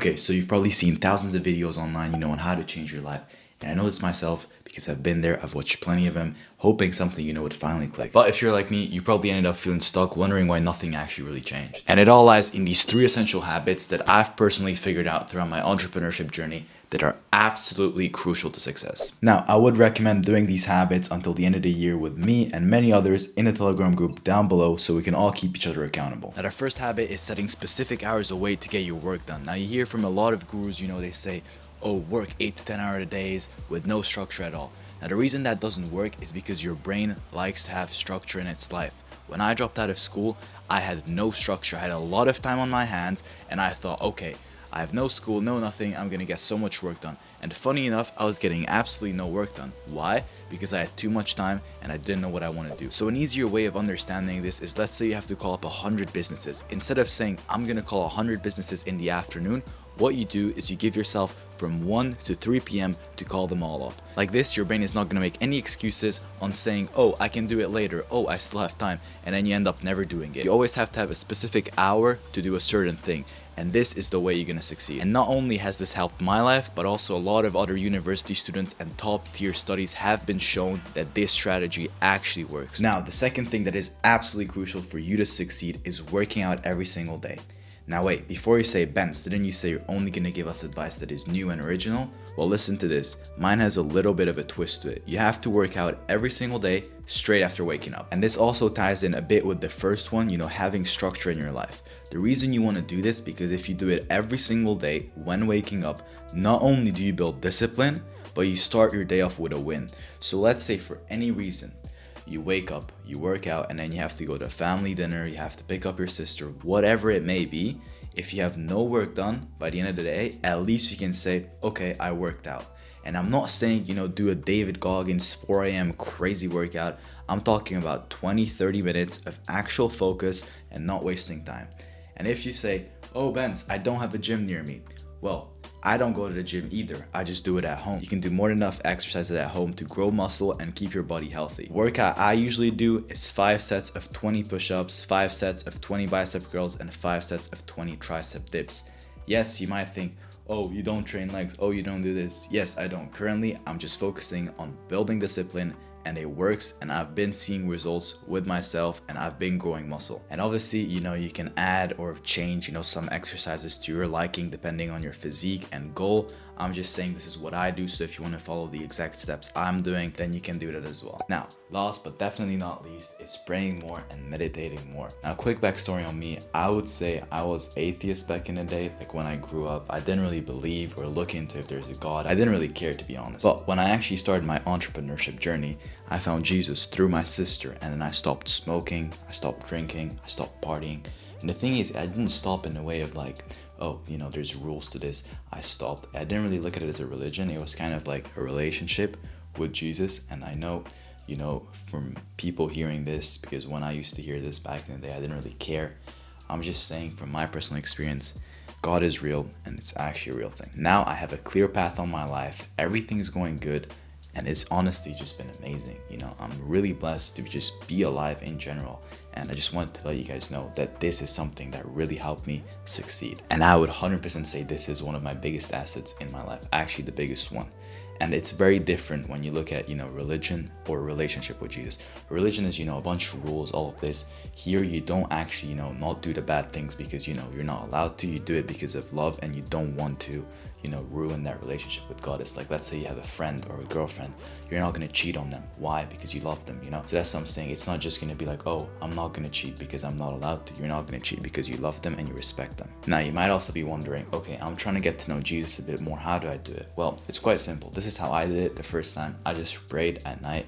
Okay, so you've probably seen thousands of videos online, on how to change your life. And I know this myself because I've been there, I've watched plenty of them, hoping something, would finally click. But if you're like me, you probably ended up feeling stuck, wondering why nothing actually really changed. And it all lies in these 3 essential habits that I've personally figured out throughout my entrepreneurship journey that are absolutely crucial to success. Now, I would recommend doing these habits until the end of the year with me and many others in the Telegram group down below so we can all keep each other accountable. Now, our first habit is setting specific hours away to get your work done. Now, you hear from a lot of gurus, they say, oh, work 8 to 10 hour days with no structure at all. Now, the reason that doesn't work is because your brain likes to have structure in its life. When I dropped out of school, I had no structure. I had a lot of time on my hands and I thought, okay, I have no school, no nothing, I'm gonna get so much work done. And funny enough, I was getting absolutely no work done. Why? Because I had too much time and I didn't know what I want to do. So an easier way of understanding this is, let's say you have to call up 100 businesses. Instead of saying, I'm gonna call 100 businesses in the afternoon, what you do is you give yourself from 1 to 3 p.m. to call them all up. Like this, your brain is not gonna make any excuses on saying, oh, I can do it later, oh, I still have time, and then you end up never doing it. You always have to have a specific hour to do a certain thing. And this is the way you're gonna succeed. And not only has this helped my life, but also a lot of other university students and top tier studies have been shown that this strategy actually works. Now, the second thing that is absolutely crucial for you to succeed is working out every single day. Now wait, before you say, Benz, didn't you say you're only gonna give us advice that is new and original? Well, listen to this. Mine has a little bit of a twist to it. You have to work out every single day straight after waking up. And this also ties in a bit with the first one, having structure in your life. The reason you want to do this, because if you do it every single day when waking up, not only do you build discipline, but you start your day off with a win. So let's say for any reason, you wake up, you work out, and then you have to go to a family dinner, you have to pick up your sister, whatever it may be. If you have no work done by the end of the day, at least you can say, okay, I worked out. And I'm not saying, do a David Goggins 4 a.m. crazy workout. I'm talking about 20-30 minutes of actual focus and not wasting time. And if you say, oh, Benz, I don't have a gym near me. Well, I don't go to the gym either. I just do it at home. You can do more than enough exercises at home to grow muscle and keep your body healthy. Workout I usually do is 5 sets of 20 push-ups, 5 sets of 20 bicep curls, and 5 sets of 20 tricep dips. Yes, you might think, oh, you don't train legs, oh, you don't do this. Yes, I don't. Currently, I'm just focusing on building discipline, and it works, and I've been seeing results with myself, and I've been growing muscle. And obviously, you can add or change, some exercises to your liking depending on your physique and goal. I'm just saying this is what I do, so if you want to follow the exact steps I'm doing, then you can do that as well. Now, last but definitely not least is praying more and meditating more. Now, quick backstory on me, I would say I was atheist back in the day. Like when I grew up, I didn't really believe or look into if there's a God. I didn't really care, to be honest. But when I actually started my entrepreneurship journey, I found Jesus through my sister, and then I stopped smoking, I stopped drinking, I stopped partying. And the thing is, I didn't stop in a way of like, oh, there's rules to this. I stopped. I didn't really look at it as a religion. It was kind of like a relationship with Jesus. And I know, from people hearing this, because when I used to hear this back in the day, I didn't really care. I'm just saying from my personal experience, God is real and it's actually a real thing. Now I have a clear path on my life. Everything's going good. And it's honestly just been amazing. I'm really blessed to just be alive in general. And I just wanted to let you guys know that this is something that really helped me succeed. And I would 100% say this is one of my biggest assets in my life, actually the biggest one. And it's very different when you look at, religion or relationship with Jesus. Religion is, a bunch of rules, all of this. Here, you don't actually, not do the bad things because, you're not allowed to. You do it because of love and you don't want to, ruin that relationship with God. It's like, let's say you have a friend or a girlfriend. You're not going to cheat on them. Why? Because you love them, So that's what I'm saying. It's not just going to be like, oh, I'm not going to cheat because I'm not allowed to. You're not going to cheat because you love them and you respect them. Now, you might also be wondering, okay, I'm trying to get to know Jesus a bit more. How do I do it? Well, it's quite simple. This is how I did it the first time. I just prayed at night.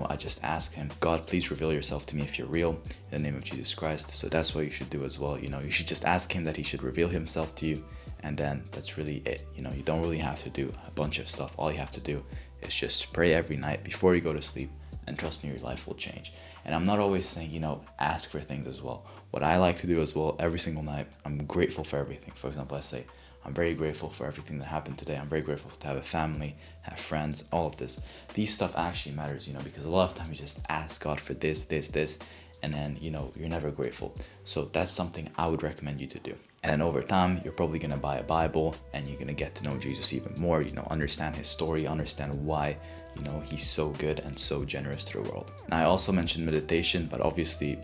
I just asked him, God, please reveal yourself to me if you're real, in the name of Jesus Christ. So that's what you should do as well. You should just ask him that he should reveal himself to you. And then that's really it. You don't really have to do a bunch of stuff. All you have to do is just pray every night before you go to sleep. And trust me, your life will change. And I'm not always saying, ask for things as well. What I like to do as well, every single night, I'm grateful for everything. For example, I say, I'm very grateful for everything that happened today. I'm very grateful to have a family, have friends, all of this. These stuff actually matters, because a lot of time you just ask God for this, and then, you're never grateful. So that's something I would recommend you to do. And then over time, you're probably gonna buy a Bible and you're gonna get to know Jesus even more, understand his story, understand why, he's so good and so generous to the world. Now, I also mentioned meditation, but obviously,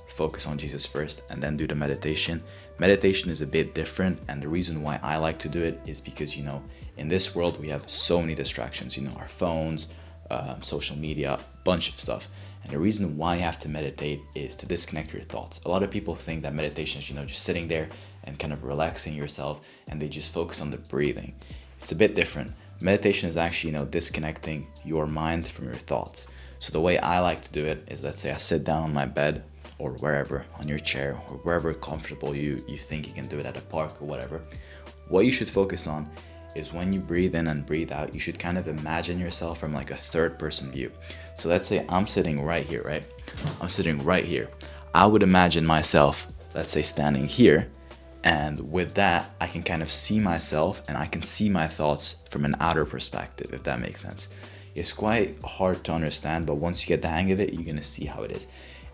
focus on Jesus first and then do the meditation. Meditation is a bit different, and the reason why I like to do it is because, in this world, we have so many distractions, our phones, social media, bunch of stuff. And the reason why you have to meditate is to disconnect your thoughts. A lot of people think that meditation is, just sitting there and kind of relaxing yourself, and they just focus on the breathing. It's a bit different. Meditation is actually, disconnecting your mind from your thoughts. So the way I like to do it is, let's say I sit down on my bed or wherever, on your chair, or wherever comfortable you think you can do it, at a park or whatever. What you should focus on is when you breathe in and breathe out, you should kind of imagine yourself from like a third person view. So let's say I'm sitting right here, right? I'm sitting right here. I would imagine myself, let's say, standing here. And with that, I can kind of see myself and I can see my thoughts from an outer perspective, if that makes sense. It's quite hard to understand, but once you get the hang of it, you're gonna see how it is.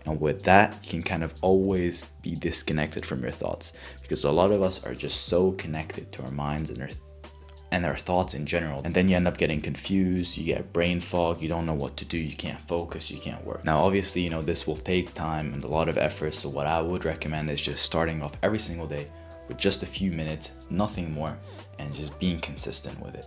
And with that, you can kind of always be disconnected from your thoughts, because a lot of us are just so connected to our minds and our thoughts in general. And then you end up getting confused, you get brain fog, you don't know what to do, you can't focus, you can't work. Now, obviously, this will take time and a lot of effort. So what I would recommend is just starting off every single day with just a few minutes, nothing more, and just being consistent with it.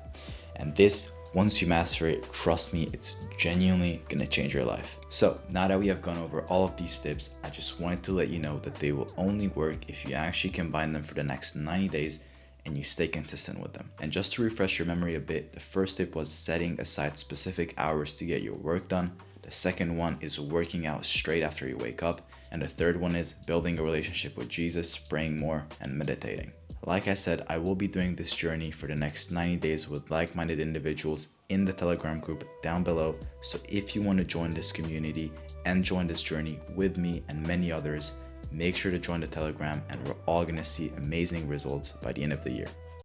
And this, once you master it, trust me, it's genuinely gonna change your life. So now that we have gone over all of these tips, I just wanted to let you know that they will only work if you actually combine them for the next 90 days and you stay consistent with them. And just to refresh your memory a bit, the first tip was setting aside specific hours to get your work done. The second one is working out straight after you wake up. And the third one is building a relationship with Jesus, praying more, and meditating. Like I said, I will be doing this journey for the next 90 days with like-minded individuals in the Telegram group down below. So if you want to join this community and join this journey with me and many others, make sure to join the Telegram, and we're all going to see amazing results by the end of the year.